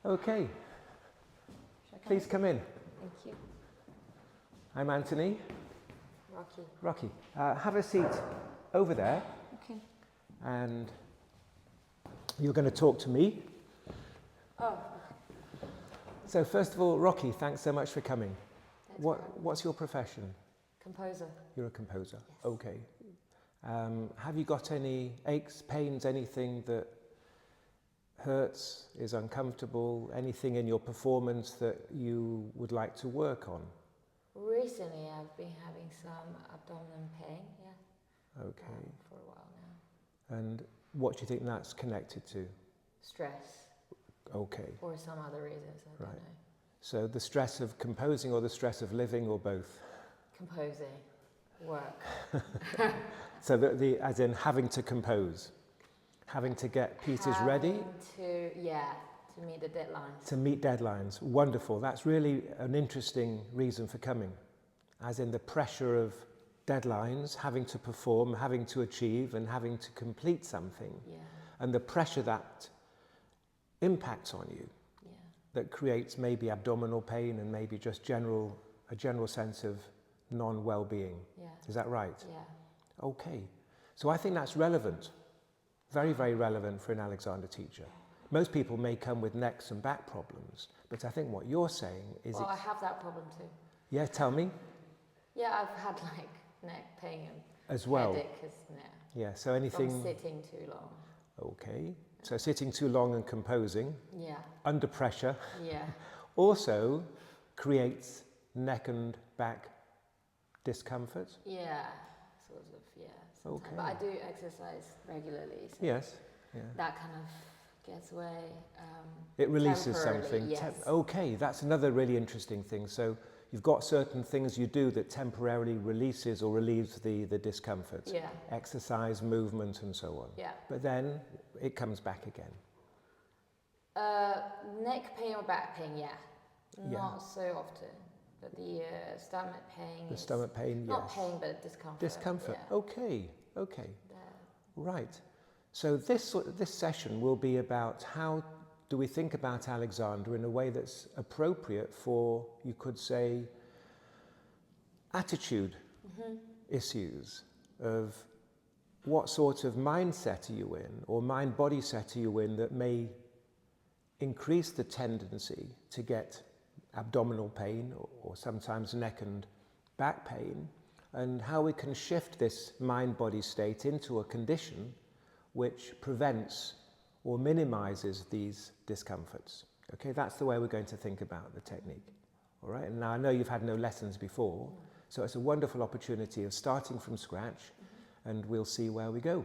Okay, please come in. Thank you. I'm Anthony. Rocky. Have a seat over there, Okay. and you're going to talk to me. Oh. So first of all, Rocky, thanks so much for coming. That's What's your profession? Composer. You're a composer. Yes. Okay. Have you got any aches, pains, anything that hurts, is uncomfortable, anything in your performance that you would like to work on? Recently, I've been having some abdominal pain. Yeah. Okay. For a while now. And what do you think that's connected to? Stress. Okay. Or some other reasons. I don't know. So the stress of composing or the stress of living or both? Composing. Work. So as in having to compose, having to get pieces ready? To meet the deadlines. To meet deadlines. Wonderful. That's really an interesting reason for coming. As in the pressure of deadlines, having to perform, having to achieve and having to complete something. Yeah. And the pressure that impacts on you. Yeah. That creates maybe abdominal pain and maybe just a general sense of non-well-being. Yeah. Is that right? Yeah. Okay. So I think that's relevant. Very, very relevant for an Alexander teacher. Most people may come with necks and back problems, but I think what you're saying is... Well, I have that problem too. Yeah, tell me. Yeah, I've had like neck pain and as well. Headache Yeah, so anything... From sitting too long. Okay. So sitting too long and composing. Yeah. Under pressure. Yeah. Also creates neck and back discomfort. Yeah, sort of, yeah. Sometimes. Okay. But I do exercise regularly. So yes. Yeah. that kind of gets away. It releases something. Yes. Okay, that's another really interesting thing. So you've got certain things you do that temporarily releases or relieves the discomfort. Yeah. Exercise, movement and so on. Yeah. But then it comes back again. Neck pain or back pain, yeah. Yeah. Not so often. But the stomach pain. The stomach pain, not yes. pain, but discomfort. Discomfort. Yeah. Okay. Right. So this session will be about how do we think about Alexander in a way that's appropriate for, you could say, attitude issues of what sort of mindset are you in, or mind-body set are you in that may increase the tendency to get abdominal pain or sometimes neck and back pain, and how we can shift this mind-body state into a condition which prevents or minimizes these discomforts. Okay, that's the way we're going to think about the technique. All right, and now I know you've had no lessons before, so it's a wonderful opportunity of starting from scratch, and we'll see where we go.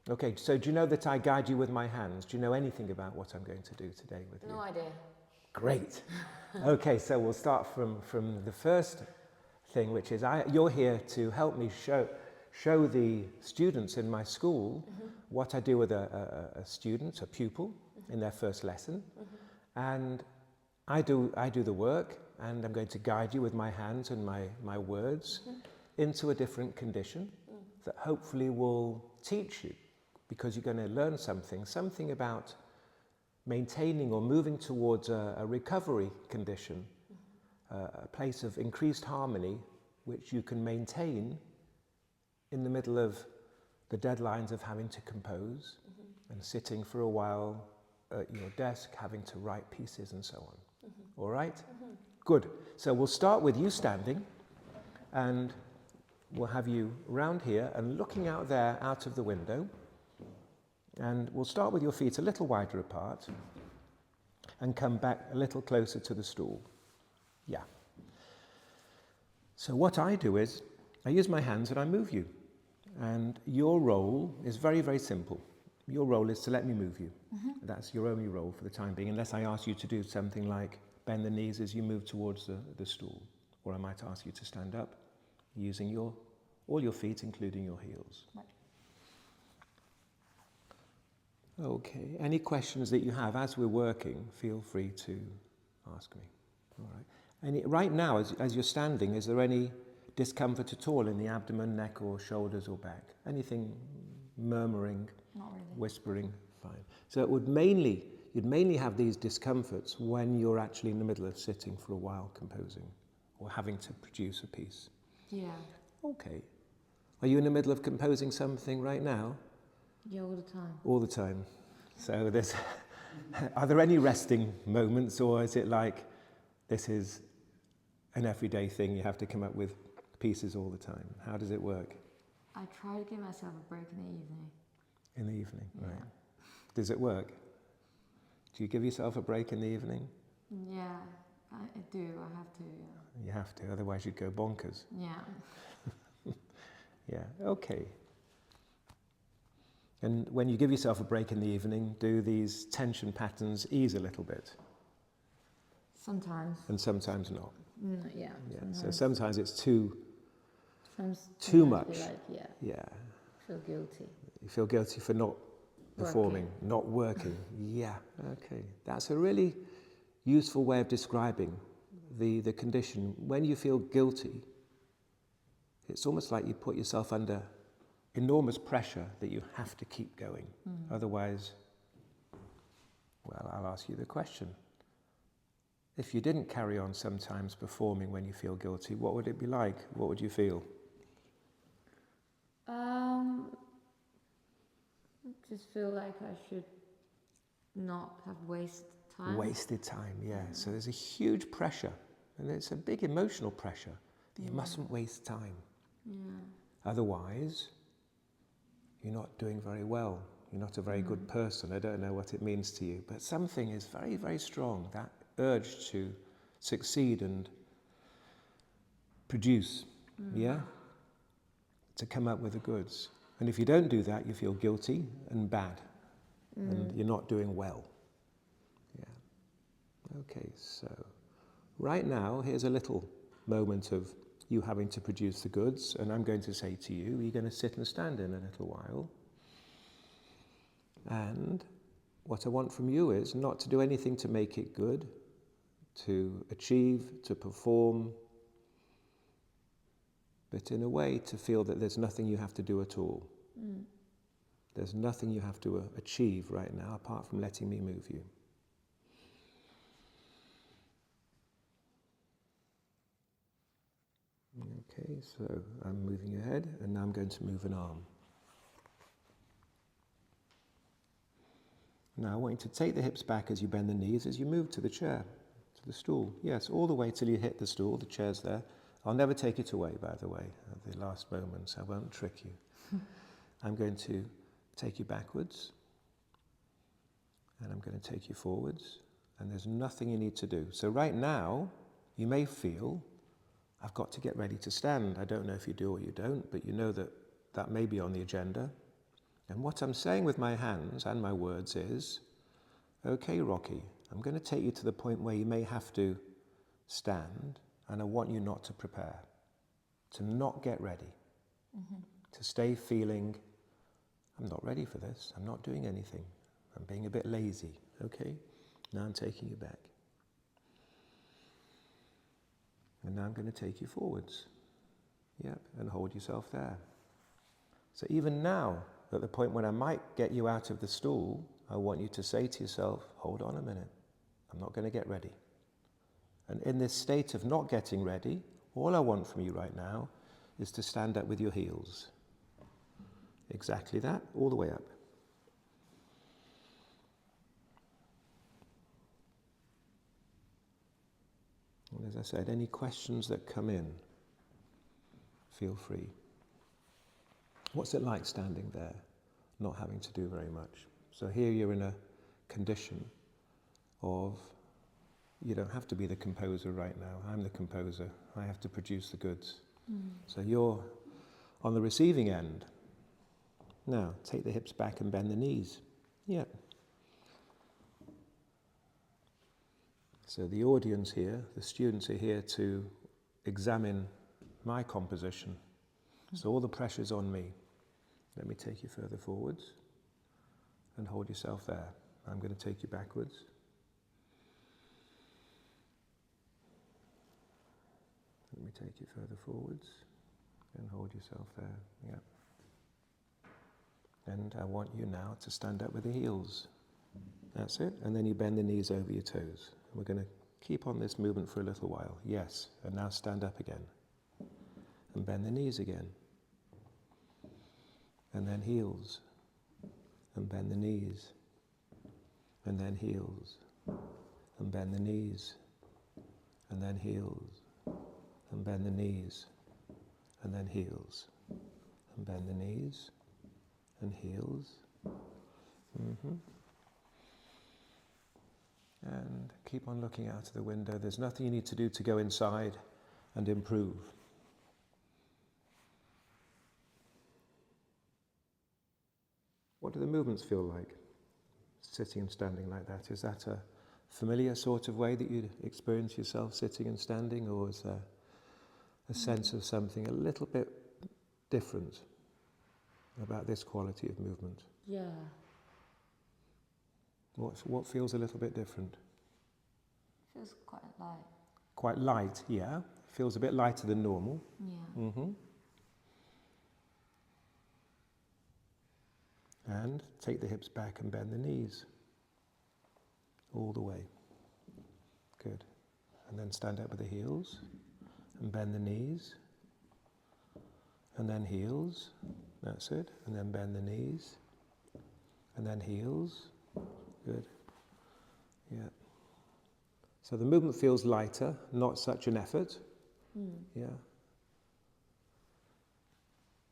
Okay, so do you know that I guide you with my hands? Do you know anything about what I'm going to do today with you? No idea. Great. Okay, so we'll start from the first thing, which is you're here to help me show the students in my school what I do with a student, a pupil, in their first lesson. And I do the work, and I'm going to guide you with my hands and my words into a different condition that hopefully will teach you, because you're going to learn something about maintaining or moving towards a recovery condition, a place of increased harmony, which you can maintain in the middle of the deadlines of having to compose and sitting for a while at your desk, having to write pieces and so on. All right? Good. So we'll start with you standing, and we'll have you round here and looking out there out of the window. And we'll start with your feet a little wider apart and come back a little closer to the stool. Yeah. So what I do is I use my hands and I move you. And your role is very, very simple. Your role is to let me move you. That's your only role for the time being, unless I ask you to do something like bend the knees as you move towards the stool. Or I might ask you to stand up using all your feet, including your heels. Right. Okay, any questions that you have as we're working, feel free to ask me. All right. Right now, as you're standing, is there any discomfort at all in the abdomen, neck or shoulders or back? Anything murmuring, Not really. whispering? Fine. So it would mainly, you'd mainly have these discomforts when you're actually in the middle of sitting for a while composing or having to produce a piece. Yeah. Okay. Are you in the middle of composing something right now? Yeah, all the time. All the time. So there's, are there any resting moments, or is it like this is an everyday thing, you have to come up with pieces all the time? How does it work? I try to give myself a break in the evening. In the evening, Yeah. right. Does it work? Do you give yourself a break in the evening? Yeah, I do. I have to. Yeah. You have to, otherwise you'd go bonkers. Yeah. Yeah, okay. And when you give yourself a break in the evening, do these tension patterns ease a little bit? Sometimes. And sometimes not. Yeah. Yeah. Sometimes. So sometimes it's too Sometimes much. be like, yeah. Yeah. Feel guilty. You feel guilty for not performing, not working. Yeah, okay. That's a really useful way of describing the condition. When you feel guilty, it's almost like you put yourself under enormous pressure that you have to keep going. Otherwise, well, I'll ask you the question. If you didn't carry on sometimes performing when you feel guilty, what would it be like? What would you feel? Just feel like I should not have wasted time. Wasted time, yeah. So there's a huge pressure, and it's a big emotional pressure that you mustn't waste time. Yeah. Otherwise, you're not doing very well. You're not a very good person. I don't know what it means to you, but something is very, very strong, that urge to succeed and produce, yeah? To come up with the goods. And if you don't do that, you feel guilty and bad, and you're not doing well. Yeah. Okay, so right now, here's a little moment of you having to produce the goods, and I'm going to say to you, you're going to sit and stand in a little while. And what I want from you is not to do anything to make it good, to achieve, to perform, but in a way to feel that there's nothing you have to do at all. There's nothing you have to achieve right now apart from letting me move you. Okay, so I'm moving your head, and now I'm going to move an arm. Now I want you to take the hips back as you bend the knees, as you move to the chair, to the stool. Yes, all the way till you hit the stool, the chair's there. I'll never take it away, by the way, at the last moments. I won't trick you. I'm going to take you backwards, and I'm going to take you forwards, and there's nothing you need to do. So right now, you may feel, I've got to get ready to stand. I don't know if you do or you don't, but you know that that may be on the agenda. And what I'm saying with my hands and my words is, okay, Rocky, I'm going to take you to the point where you may have to stand, and I want you not to prepare, to not get ready, to stay feeling, I'm not ready for this, I'm not doing anything, I'm being a bit lazy, okay? Now I'm taking you back. And now I'm going to take you forwards. Yep, and hold yourself there. So even now, at the point when I might get you out of the stool, I want you to say to yourself, hold on a minute, I'm not going to get ready. And in this state of not getting ready, all I want from you right now is to stand up with your heels. Exactly that, all the way up. And as I said, any questions that come in, feel free. What's it like standing there, not having to do very much? So here you're in a condition of, you don't have to be the composer right now. I'm the composer. I have to produce the goods. So you're on the receiving end. Now, take the hips back and bend the knees. Yeah. So the audience here, the students are here to examine my composition. So all the pressure's on me. Let me take you further forwards and hold yourself there. I'm going to take you backwards. Let me take you further forwards and hold yourself there. Yeah. And I want you now to stand up with the heels. That's it. And then you bend the knees over your toes. We're going to keep on this movement for a little while. Yes. And now stand up again. And bend the knees again. And then heels. And bend the knees. And then heels. And bend the knees. And then heels. And bend the knees. And then heels. And bend the knees. And heels. And keep on looking out of the window. There's nothing you need to do to go inside and improve. What do the movements feel like, sitting and standing like that? Is that a familiar sort of way that you experience yourself sitting and standing, or is there a sense of something a little bit different about this quality of movement? Yeah. What feels a little bit different? Feels quite light. Quite light, yeah. Feels a bit lighter than normal. Yeah. And take the hips back and bend the knees. All the way. Good. And then stand up with the heels. And bend the knees. And then heels. That's it. And then bend the knees. And then heels. Good. Yeah. So the movement feels lighter, not such an effort. Yeah.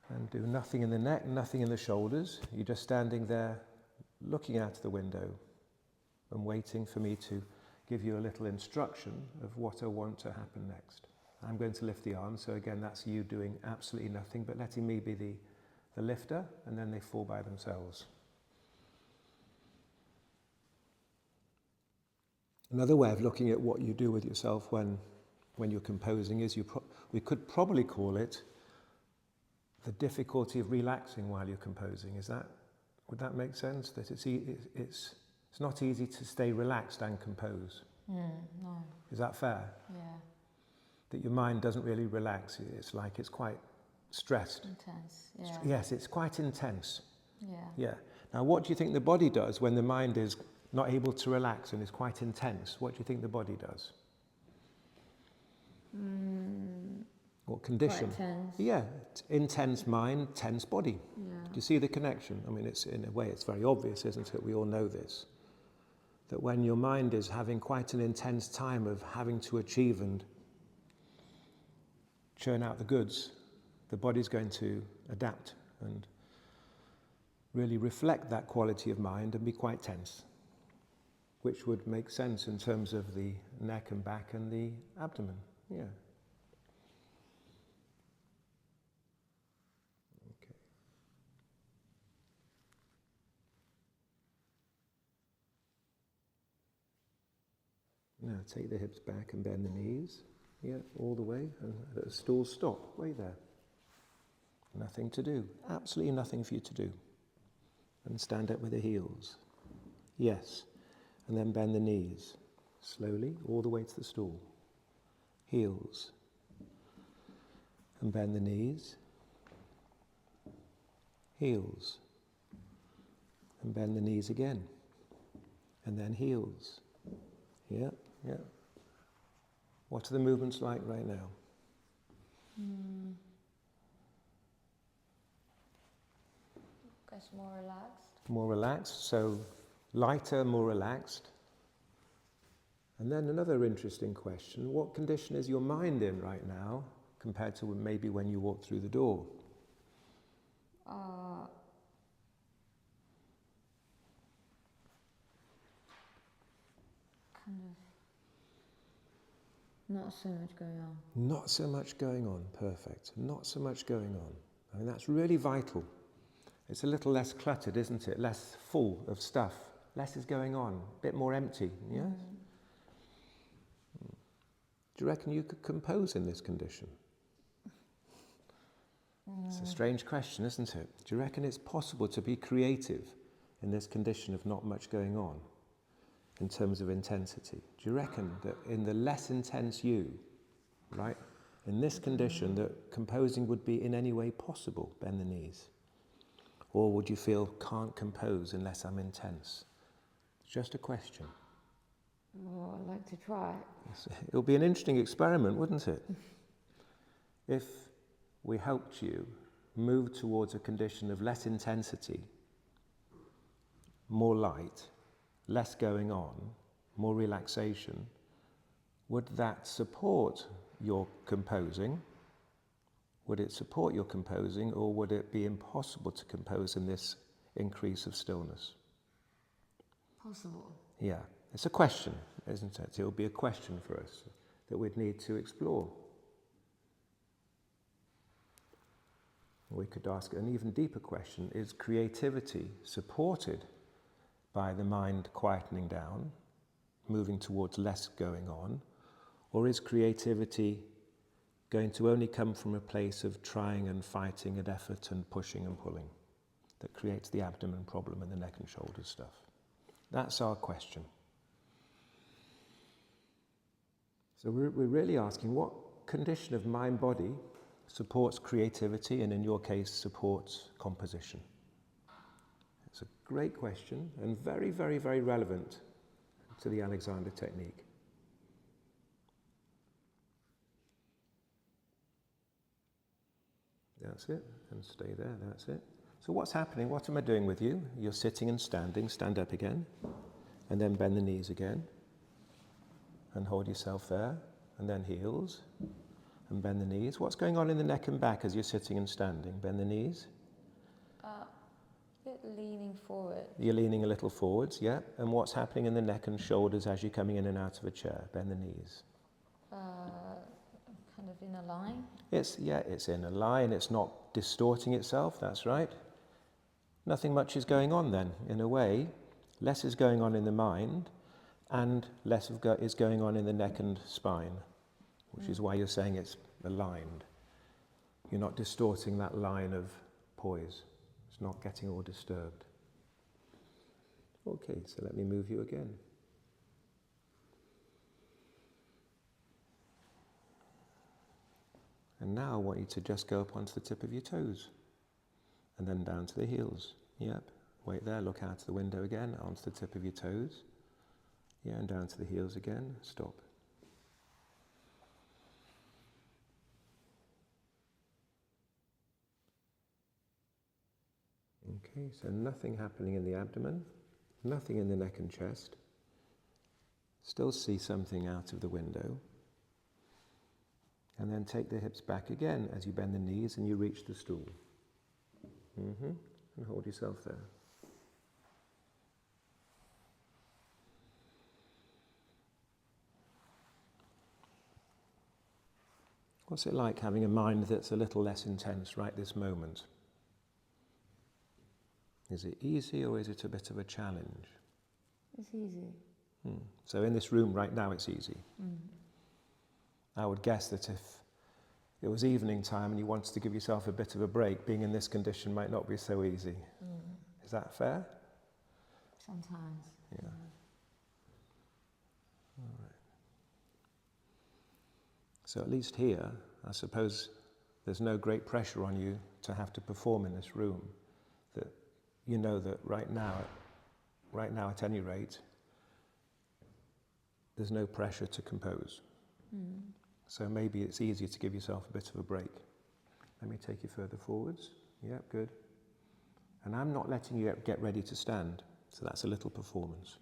And do nothing in the neck, nothing in the shoulders. You're just standing there looking out the window and waiting for me to give you a little instruction of what I want to happen next. I'm going to lift the arms, so again that's you doing absolutely nothing but letting me be the lifter, and then they fall by themselves. Another way of looking at what you do with yourself when you're composing is we could probably call it the difficulty of relaxing while you're composing. Would that make sense? That it's not easy to stay relaxed and compose. No. Is that fair? Yeah. That your mind doesn't really relax. It's like it's quite stressed. Intense. Yeah. Yes, it's quite intense. Yeah. Yeah. Now, what do you think the body does when the mind is not able to relax and is quite intense? What do you think the body does? What condition? Quite tense. Yeah, intense mind, tense body. Yeah. Do you see the connection? I mean, it's in a way, it's very obvious, isn't it? We all know this. That when your mind is having quite an intense time of having to achieve and churn out the goods, the body's going to adapt and really reflect that quality of mind and be quite tense, which would make sense in terms of the neck and back and the abdomen. Yeah. Okay. Now take the hips back and bend the knees. Yeah, all the way. And let the stool stop. Way there. Nothing to do. Absolutely nothing for you to do. And stand up with the heels. Yes. And then bend the knees. Slowly, all the way to the stool. Heels. And bend the knees. Heels. And bend the knees again. And then heels. Yeah, yeah. What are the movements like right now? Guess more relaxed. More relaxed, so lighter, more relaxed. And then another interesting question, what condition is your mind in right now compared to maybe when you walked through the door? Kind of not so much going on. Not so much going on, perfect. Not so much going on. I mean, that's really vital. It's a little less cluttered, isn't it? Less full of stuff. Less is going on, a bit more empty, yes? Do you reckon you could compose in this condition? It's a strange question, isn't it? Do you reckon it's possible to be creative in this condition of not much going on in terms of intensity? Do you reckon that in the less intense you, right, in this condition that composing would be in any way possible? Bend the knees. Or would you feel can't compose unless I'm intense? just a question. Oh, I'd like to try. It'll be an interesting experiment, wouldn't it? If we helped you move towards a condition of less intensity, more light, less going on, more relaxation, would that support your composing? Would it support your composing, or would it be impossible to compose in this increase of stillness? Possible. Yeah, it's a question, isn't it? It'll be a question for us that we'd need to explore. We could ask an even deeper question: is creativity supported by the mind quietening down, moving towards less going on, or is creativity going to only come from a place of trying and fighting and effort and pushing and pulling that creates the abdomen problem and the neck and shoulders stuff? That's our question. So we're really asking, what condition of mind-body supports creativity and, in your case, supports composition? It's a great question and very, very, very relevant to the Alexander technique. That's it, and stay there, that's it. So what's happening? What am I doing with you? You're sitting and standing, stand up again, and then bend the knees again, and hold yourself there, and then heels, and bend the knees. What's going on in the neck and back as you're sitting and standing? Bend the knees. A bit leaning forward. You're leaning a little forwards, yeah. And what's happening in the neck and shoulders as you're coming in and out of a chair? Bend the knees. Kind of in a line. It's in a line, it's not distorting itself, that's right. Nothing much is going on then, in a way. Less is going on in the mind, and less is going on in the neck and spine, which is why you're saying it's aligned. You're not distorting that line of poise. It's not getting all disturbed. Okay, so let me move you again. And now I want you to just go up onto the tip of your toes, and then down to the heels. Yep, wait there, look out the window again, onto the tip of your toes. Yeah, and down to the heels again, stop. Okay, so nothing happening in the abdomen, nothing in the neck and chest. Still see something out of the window. And then take the hips back again as you bend the knees and you reach the stool. And hold yourself there. What's it like having a mind that's a little less intense right this moment? Is it easy or is it a bit of a challenge? It's easy. So in this room right now it's easy. I would guess that if it was evening time and you wanted to give yourself a bit of a break, being in this condition might not be so easy. Is that fair? Sometimes. Yeah. All right. So at least here, I suppose there's no great pressure on you to have to perform in this room. That you know that right now at any rate, there's no pressure to compose. So maybe it's easier to give yourself a bit of a break. Let me take you further forwards. Yep, good. And I'm not letting you get ready to stand, so that's a little performance.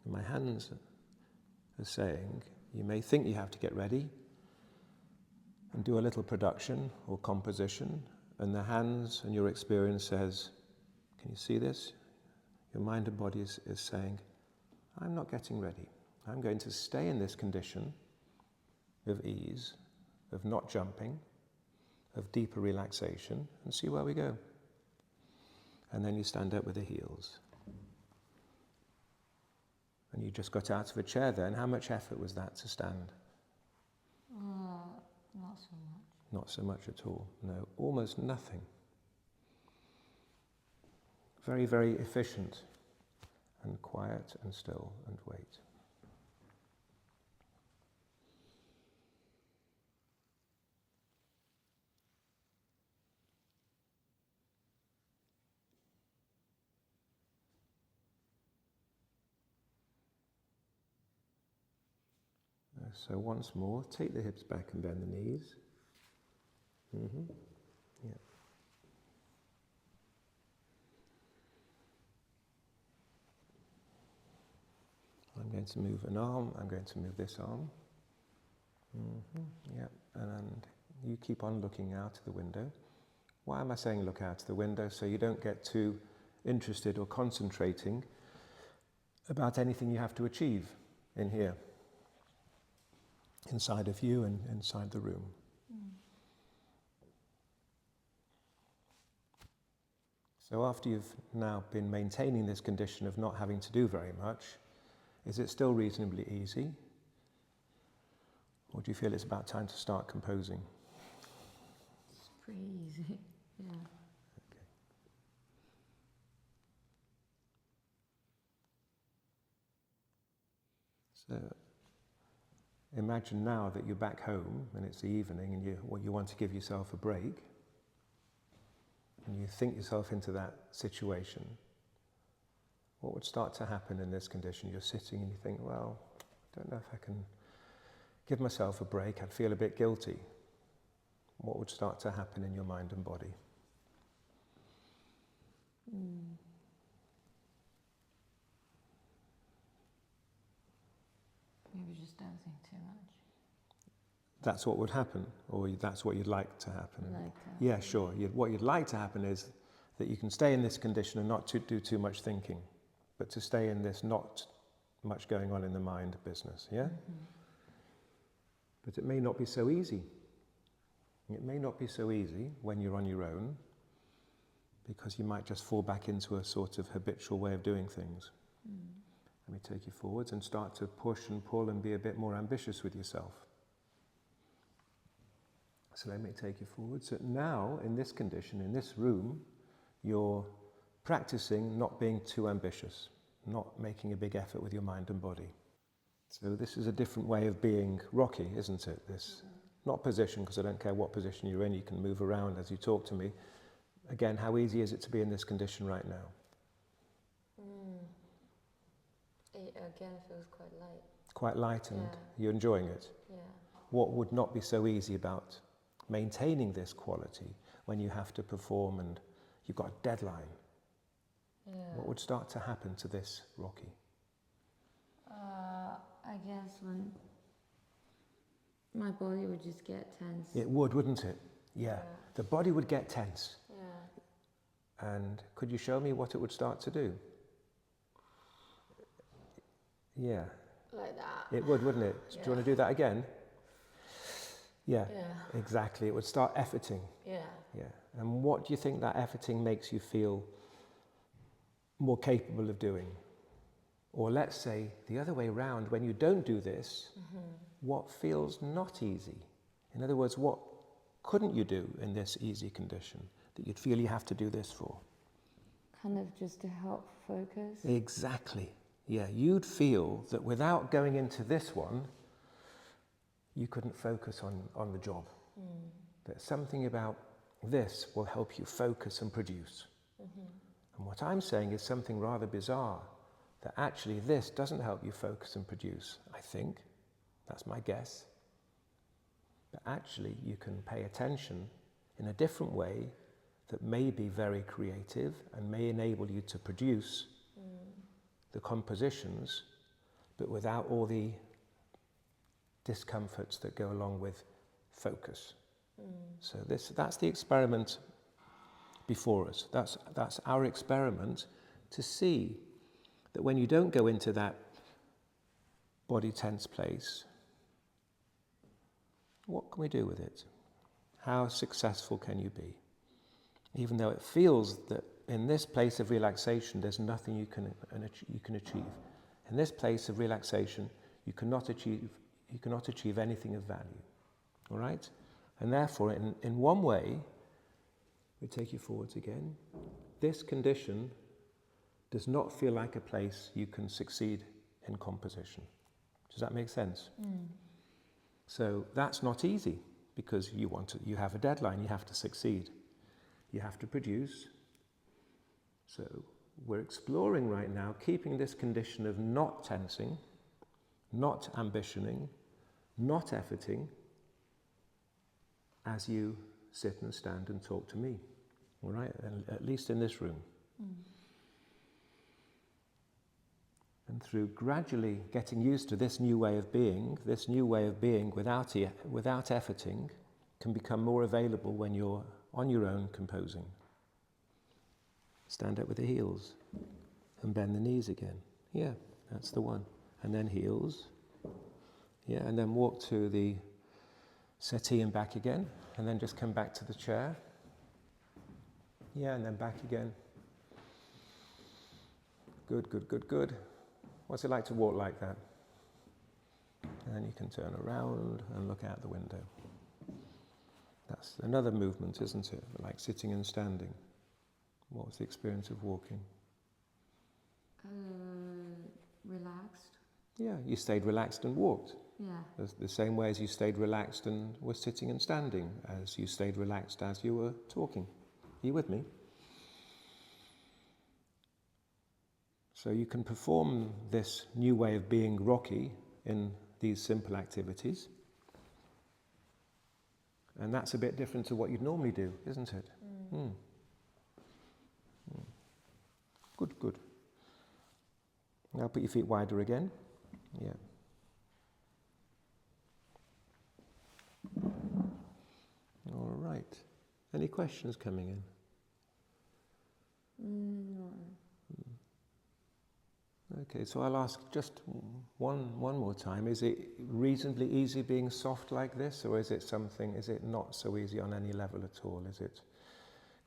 And my hands are saying, you may think you have to get ready and do a little production or composition, and the hands and your experience says, can you see this? Your mind and body is saying, I'm not getting ready. I'm going to stay in this condition of ease, of not jumping, of deeper relaxation, and see where we go. And then you stand up with the heels. And you just got out of a chair then. How much effort was that to stand? Not so much. Not so much at all. No, almost nothing. Very, very efficient and quiet and still and wait. So once more, take the hips back and bend the knees. Yeah. I'm going to move an arm, I'm going to move this arm. Yeah, and you keep on looking out the window. Why am I saying look out the window? So you don't get too interested or concentrating about anything you have to achieve in here, inside of you and inside the room. So after you've now been maintaining this condition of not having to do very much, is it still reasonably easy? Or do you feel it's about time to start composing? It's pretty easy, yeah. Okay. So imagine now that you're back home and it's the evening and you want to give yourself a break, and you think yourself into that situation. What would start to happen in this condition? You're sitting and you think, well, I don't know if I can give myself a break. I'd feel a bit guilty. What would start to happen in your mind and body? Maybe just don't think too much. That's what would happen, or that's what you'd like to happen? Like Yeah, sure. What you'd like to happen is that you can stay in this condition and not to do too much thinking, but to stay in this not much going on in the mind business, yeah? But it may not be so easy. It may not be so easy when you're on your own, because you might just fall back into a sort of habitual way of doing things. Let me take you forwards and start to push and pull and be a bit more ambitious with yourself. So let me take you forwards. So now, in this condition, in this room, you're practicing not being too ambitious, not making a big effort with your mind and body. So this is a different way of being Rocky, isn't it? This, not position, because I don't care what position you're in, you can move around as you talk to me. Again, how easy is it to be in this condition right now? It again feels quite light. Quite light, and you're enjoying it? Yeah. What would not be so easy about maintaining this quality when you have to perform and you've got a deadline? What would start to happen to this, Rocky? I guess when my body would just get tense. It would, wouldn't it? Yeah. The body would get tense. Yeah. And could you show me what it would start to do? Yeah. Like that. It would, wouldn't it? Do you want to do that again? Yeah. Yeah. Exactly. It would start efforting. Yeah. Yeah. And what do you think that efforting makes you feel more capable of doing? Or let's say the other way around, when you don't do this, what feels not easy? In other words, what couldn't you do in this easy condition that you'd feel you have to do this for? Kind of just to help focus. Exactly. Yeah, you'd feel that without going into this one, you couldn't focus on the job. That something about this will help you focus and produce. And what I'm saying is something rather bizarre, that actually this doesn't help you focus and produce, I think. That's my guess. But actually you can pay attention in a different way that may be very creative and may enable you to produce the compositions, but without all the discomforts that go along with focus. So that's the experiment before us. That's our experiment to see that when you don't go into that body tense place, what can we do with it? How successful can you be? Even though it feels that in this place of relaxation there's nothing you can achieve. In this place of relaxation you cannot achieve anything of value. All right? And therefore, in one way, we take you forwards again, this condition does not feel like a place you can succeed in composition. Does that make sense? So that's not easy, because you have a deadline, you have to succeed. You have to produce. So we're exploring right now, keeping this condition of not tensing, not ambitioning, not efforting as you sit and stand and talk to me, all right? At least in this room. And through gradually getting used to this new way of being without efforting can become more available when you're on your own composing. Stand up with the heels and bend the knees again. Yeah, that's the one. And then heels. Yeah, and then walk to the settee and back again, and then just come back to the chair. Yeah, and then back again. Good, good, good, good. What's it like to walk like that? And you can turn around and look out the window. That's another movement, isn't it? Like sitting and standing. What was the experience of walking? Relaxed. Yeah, you stayed relaxed and walked. Yeah. The same way as you stayed relaxed and were sitting and standing, as you stayed relaxed as you were talking. Are you with me? So you can perform this new way of being Rocky in these simple activities. And that's a bit different to what you'd normally do, isn't it? Good, good. Now put your feet wider again. Yeah. All right. Any questions coming in? No. Okay, so I'll ask just one more time. Is it reasonably easy being soft like this, or is it not so easy on any level at all? Is it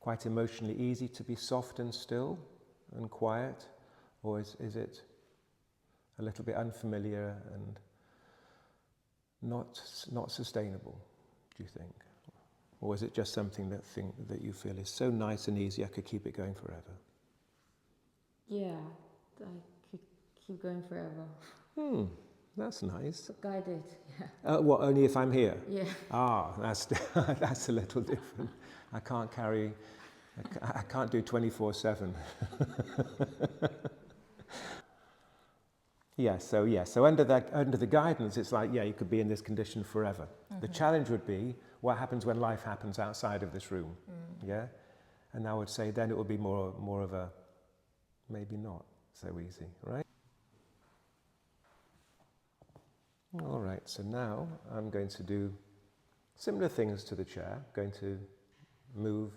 quite emotionally easy to be soft and still and quiet, or is it a little bit unfamiliar and not sustainable, do you think? Or is it just something that you feel is so nice and easy I could keep it going forever? Yeah, I could keep going forever. That's nice. Guided, yeah. What, only if I'm here? Yeah. Ah, that's a little different. I can't do 24/7. So under the guidance, it's like, you could be in this condition forever. The challenge would be, what happens when life happens outside of this room? Yeah? And I would say then it would be more of a, maybe not so easy, right? All right, so now I'm going to do similar things to the chair. I'm going to move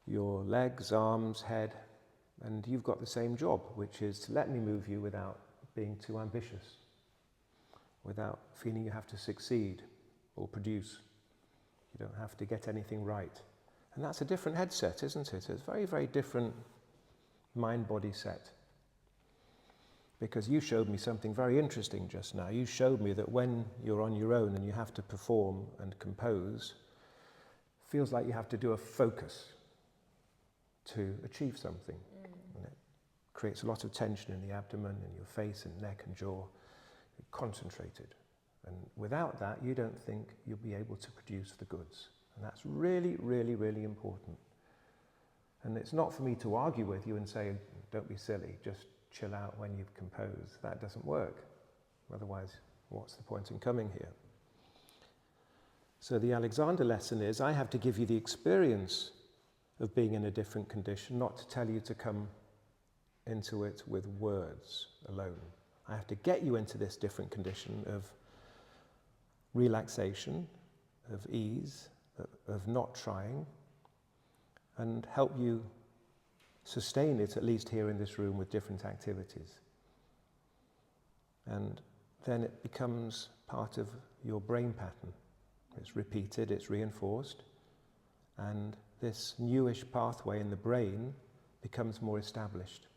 your legs, arms, head, and you've got the same job, which is to let me move you without being too ambitious, without feeling you have to succeed or produce. You don't have to get anything right. And that's a different headset, isn't it? It's a very, very different mind-body set. Because you showed me something very interesting just now. You showed me that when you're on your own and you have to perform and compose, it feels like you have to do a focus to achieve something. And it creates a lot of tension in the abdomen, in your face and neck and jaw. You're concentrated. And without that, you don't think you'll be able to produce the goods. And that's really, really, really important. And it's not for me to argue with you and say, don't be silly, just chill out when you've composed. That doesn't work. Otherwise, what's the point in coming here? So the Alexander lesson is, I have to give you the experience of being in a different condition, not to tell you to come into it with words alone. I have to get you into this different condition of relaxation, of ease, of not trying, and help you sustain it, at least here in this room, with different activities. And then it becomes part of your brain pattern. It's repeated, it's reinforced, and this newish pathway in the brain becomes more established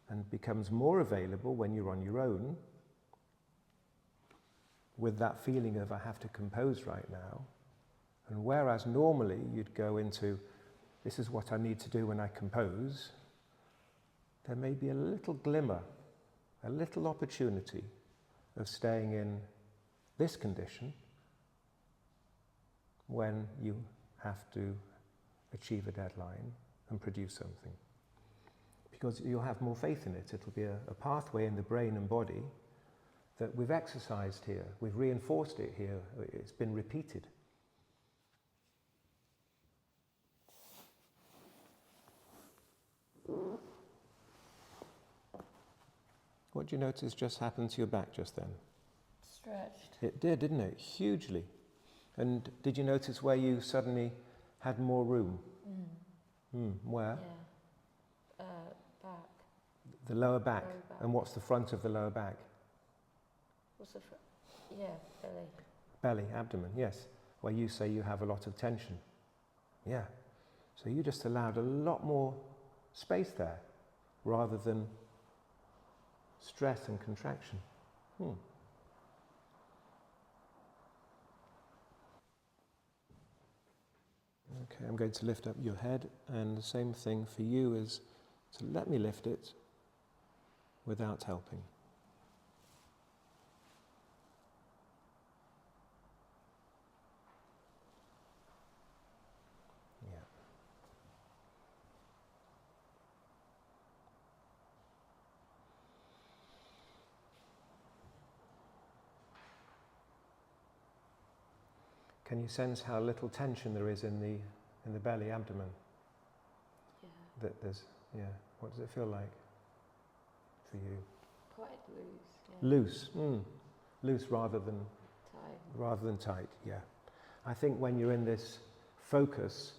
and becomes more available when you're on your own, with that feeling of, I have to compose right now. And whereas normally you'd go into, this is what I need to do when I compose, there may be a little glimmer, a little opportunity of staying in this condition when you have to achieve a deadline and produce something. Because you'll have more faith in it. It'll be a pathway in the brain and body that we've exercised here, we've reinforced it here, it's been repeated. What do you notice just happened to your back just then? Stretched. It did, didn't it? Hugely. And did you notice where you suddenly had more room? Where? Yeah. Back. The lower back. Lower back. And what's the front of the lower back? What's the front? Yeah, belly. Belly, abdomen, yes. Where you say you have a lot of tension. Yeah. So you just allowed a lot more space there, rather than stress and contraction. Okay, I'm going to lift up your head, and the same thing for you is to let me lift it without helping. Yeah. Can you sense how little tension there is in the belly, abdomen? Yeah. That there's, yeah. What does it feel like for you? Quite loose. Yeah. Loose. Loose rather than tight. Yeah. I think when you're in this focus,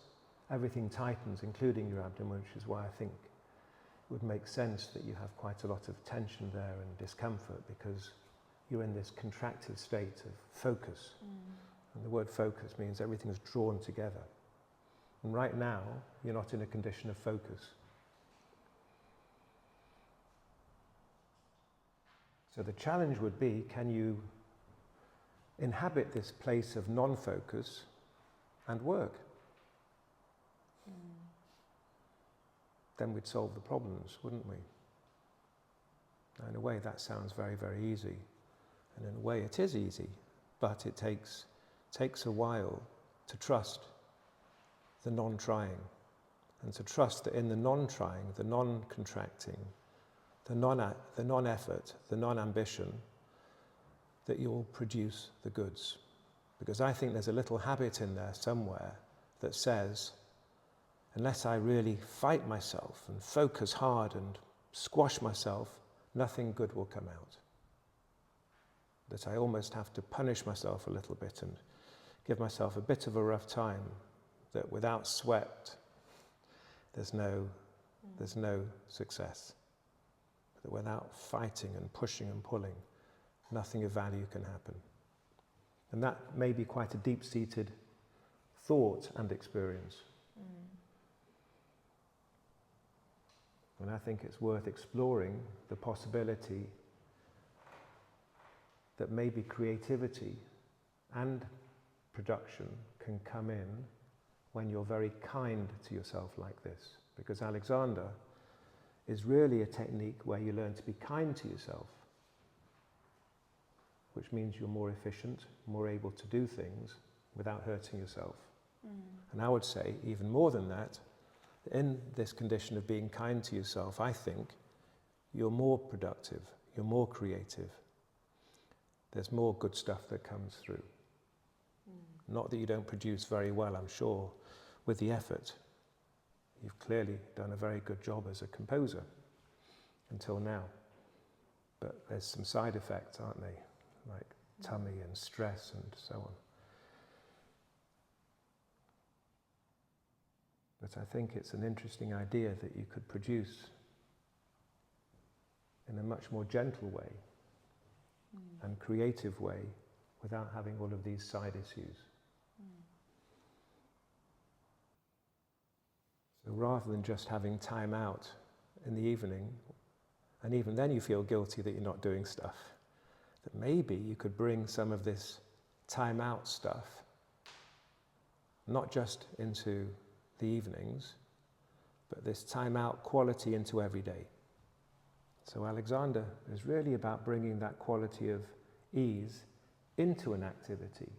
everything tightens, including your abdomen, which is why I think it would make sense that you have quite a lot of tension there and discomfort, because you're in this contracted state of focus. And the word focus means everything is drawn together. And right now, you're not in a condition of focus. So the challenge would be, can you inhabit this place of non-focus and work? Then we'd solve the problems, wouldn't we? Now, in a way, that sounds very, very easy. And in a way, it is easy, but it takes a while to trust the non-trying, and to trust that in the non-trying, the non-contracting, the non-effort, the non-ambition, that you'll produce the goods. Because I think there's a little habit in there somewhere that says, unless I really fight myself and focus hard and squash myself, nothing good will come out. That I almost have to punish myself a little bit and give myself a bit of a rough time, that without sweat, there's no success. That without fighting and pushing and pulling, nothing of value can happen. And that may be quite a deep-seated thought and experience. And I think it's worth exploring the possibility that maybe creativity and production can come in when you're very kind to yourself like this. Because Alexander is really a technique where you learn to be kind to yourself, which means you're more efficient, more able to do things without hurting yourself. And I would say, even more than that, in this condition of being kind to yourself, I think you're more productive, you're more creative. There's more good stuff that comes through. Not that you don't produce very well, I'm sure, with the effort. You've clearly done a very good job as a composer until now. But there's some side effects, aren't they? Like tummy and stress and so on. But I think it's an interesting idea that you could produce in a much more gentle way and creative way without having all of these side issues. So rather than just having time out in the evening, and even then you feel guilty that you're not doing stuff, that maybe you could bring some of this time out stuff, not just into the evenings, but this time out quality into every day. So Alexander is really about bringing that quality of ease into an activity,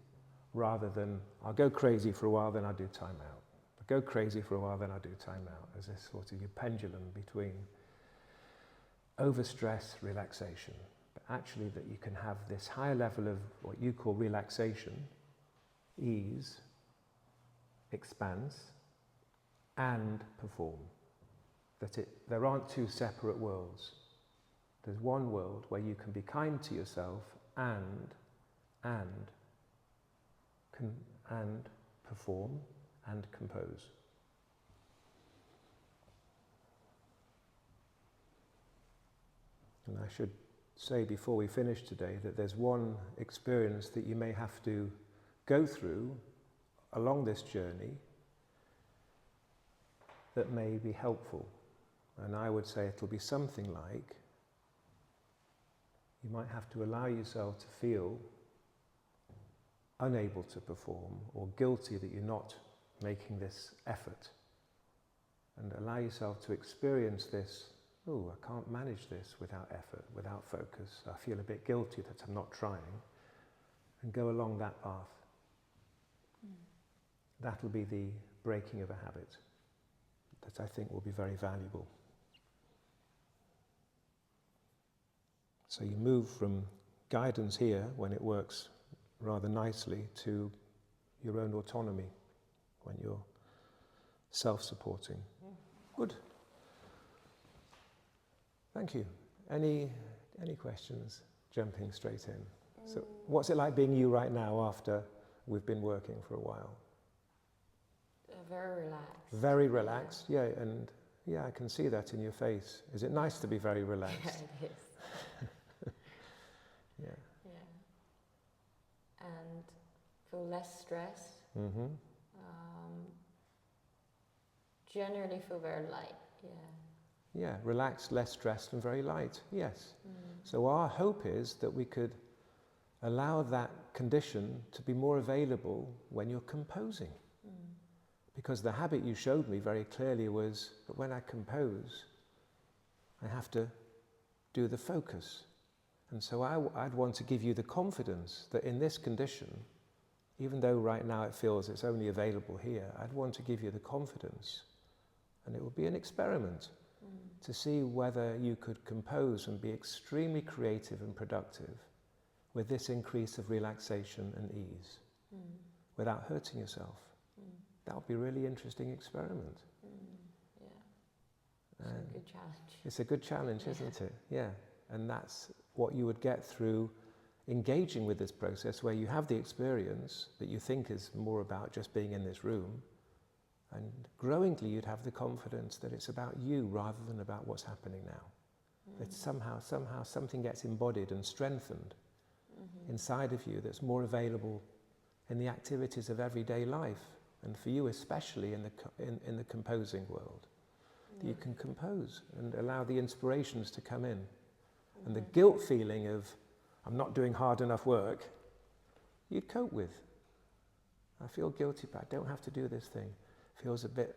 rather than, I'll go crazy for a while, then I'll do time out. I'll go crazy for a while, then I'll do time out, as this sort of pendulum between overstress, relaxation. But actually that you can have this higher level of what you call relaxation, ease, expanse, and perform. There aren't two separate worlds. There's one world where you can be kind to yourself and perform and compose. And I should say before we finish today that there's one experience that you may have to go through along this journey that may be helpful. And I would say it'll be something like you might have to allow yourself to feel unable to perform or guilty that you're not making this effort, and allow yourself to experience this, oh, I can't manage this without effort, without focus, I feel a bit guilty that I'm not trying, and go along that path. That'll be the breaking of a habit that I think will be very valuable. So you move from guidance here, when it works rather nicely, to your own autonomy, when you're self-supporting. Good. Thank you. Any questions? Jumping straight in. So what's it like being you right now after we've been working for a while? Very relaxed. Very relaxed, yeah, and yeah, I can see that in your face. Is it nice to be very relaxed? Yeah, it is. Yeah. Yeah. And feel less stressed. Mm-hmm. Generally feel very light, yeah. Yeah, relaxed, less stressed and very light, yes. So our hope is that we could allow that condition to be more available when you're composing. Because the habit you showed me very clearly was that when I compose, I have to do the focus. And so I'd want to give you the confidence that in this condition, even though right now it feels it's only available here, I'd want to give you the confidence, and it would be an experiment to see whether you could compose and be extremely creative and productive with this increase of relaxation and ease without hurting yourself. That would be a really interesting experiment. Yeah. It's a good challenge. It's a good challenge, isn't it? Yeah. And that's what you would get through engaging with this process, where you have the experience that you think is more about just being in this room, and growingly you'd have the confidence that it's about you rather than about what's happening now. That somehow something gets embodied and strengthened inside of you that's more available in the activities of everyday life. And for you especially in the composing world, that you can compose and allow the inspirations to come in. And the guilt feeling of, I'm not doing hard enough work, you'd cope with. I feel guilty, but I don't have to do this thing. It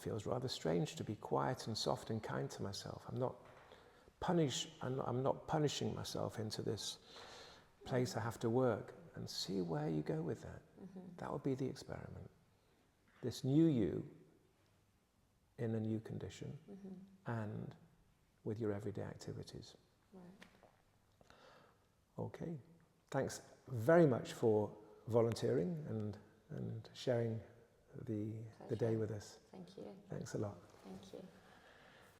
feels rather strange to be quiet and soft and kind to myself. I'm not punishing myself into this place I have to work, and see where you go with that. That would be the experiment. This new you in a new condition and with your everyday activities. Right. Okay. Thanks very much for volunteering and sharing the day with us. Thank you. Thanks a lot. Thank you.